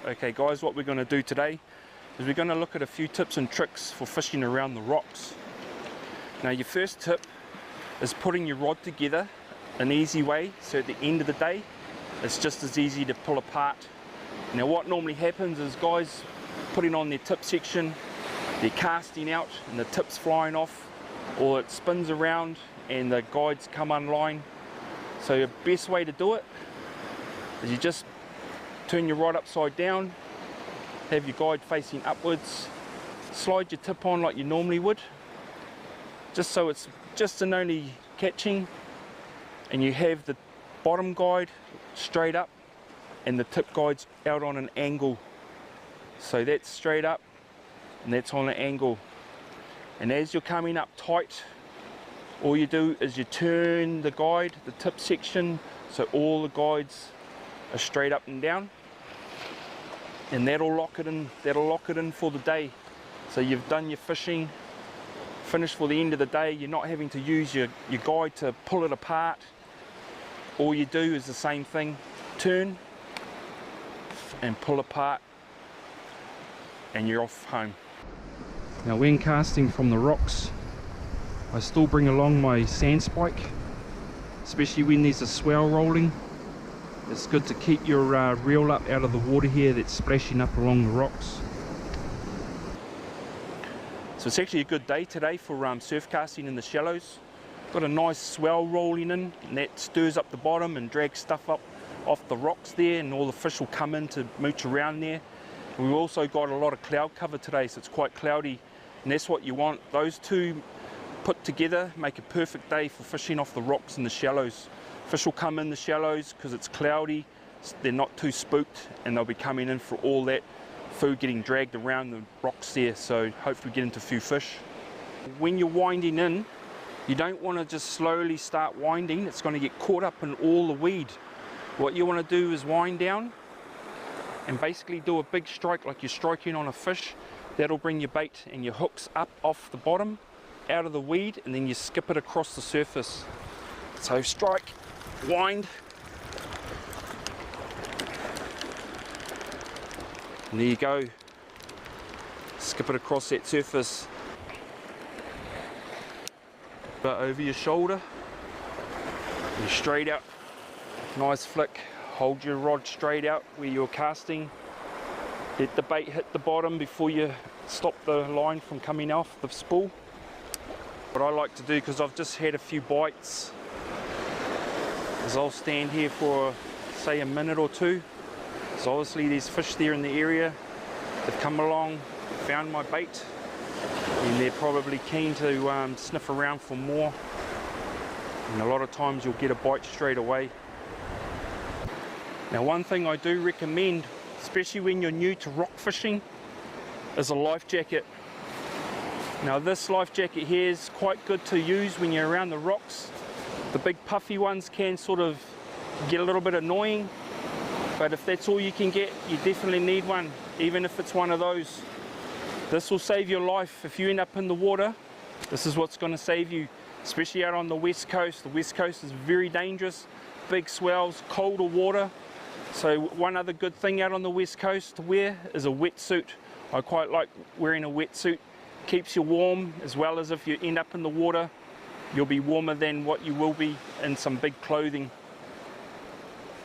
Okay guys, what we're going to do today is we're going to look at a few tips and tricks for fishing around the rocks. Now your first tip is putting your rod together an easy way, so at the end of the day it's just as easy to pull apart. Now what normally happens is guys putting on their tip section, they're casting out and the tip's flying off, or it spins around and the guides come unlined. So the best way to do it is you just turn your rod upside down, have your guide facing upwards, slide your tip on like you normally would, just so it's just and only catching, and you have the bottom guide straight up and the tip guide's out on an angle. So that's straight up and that's on an angle. And as you're coming up tight, all you do is you turn the guide, the tip section, so all the guides are straight up and down, and that'll lock it in for the day. So you've done your fishing, finished for the end of the day. You're not having to use your guide to pull it apart. All you do is the same thing, turn and pull apart, and you're off home. Now when casting from the rocks, I still bring along my sand spike, especially when there's a swell rolling. It's good to keep your reel up out of the water here that's splashing up along the rocks. So it's actually a good day today for surf casting in the shallows. Got a nice swell rolling in, and that stirs up the bottom and drags stuff up off the rocks there, and all the fish will come in to mooch around there. And we've also got a lot of cloud cover today, so it's quite cloudy, and that's what you want. Those two put together make a perfect day for fishing off the rocks in the shallows. Fish will come in the shallows because it's cloudy, they're not too spooked, and they'll be coming in for all that food getting dragged around the rocks there, so hopefully get into a few fish. When you're winding in, you don't want to just slowly start winding, it's going to get caught up in all the weed. What you want to do is wind down and basically do a big strike like you're striking on a fish. That'll bring your bait and your hooks up off the bottom, out of the weed, and then you skip it across the surface. So strike, wind, and there you go. Skip it across that surface, but over your shoulder, and straight out. Nice flick. Hold your rod straight out where you're casting. Let the bait hit the bottom before you stop the line from coming off the spool. What I like to do, because I've just had a few bites, is I'll stand here for say a minute or two. So obviously there's fish there in the area. They've come along, found my bait, and they're probably keen to sniff around for more. And a lot of times you'll get a bite straight away. Now one thing I do recommend, especially when you're new to rock fishing, is a life jacket. Now this life jacket here is quite good to use when you're around the rocks. The big puffy ones can sort of get a little bit annoying, but if that's all you can get, you definitely need one, even if it's one of those. This will save your life. If you end up in the water, this is what's going to save you, especially out on the west coast. The west coast is very dangerous, big swells, colder water. So one other good thing out on the west coast to wear is a wetsuit. I quite like wearing a wetsuit. Keeps you warm, as well as if you end up in the water, you'll be warmer than what you will be in some big clothing.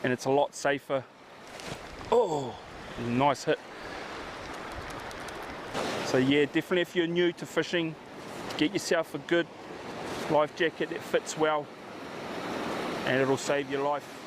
And it's a lot safer. Oh, nice hit. So yeah, definitely if you're new to fishing, get yourself a good life jacket that fits well, and it'll save your life.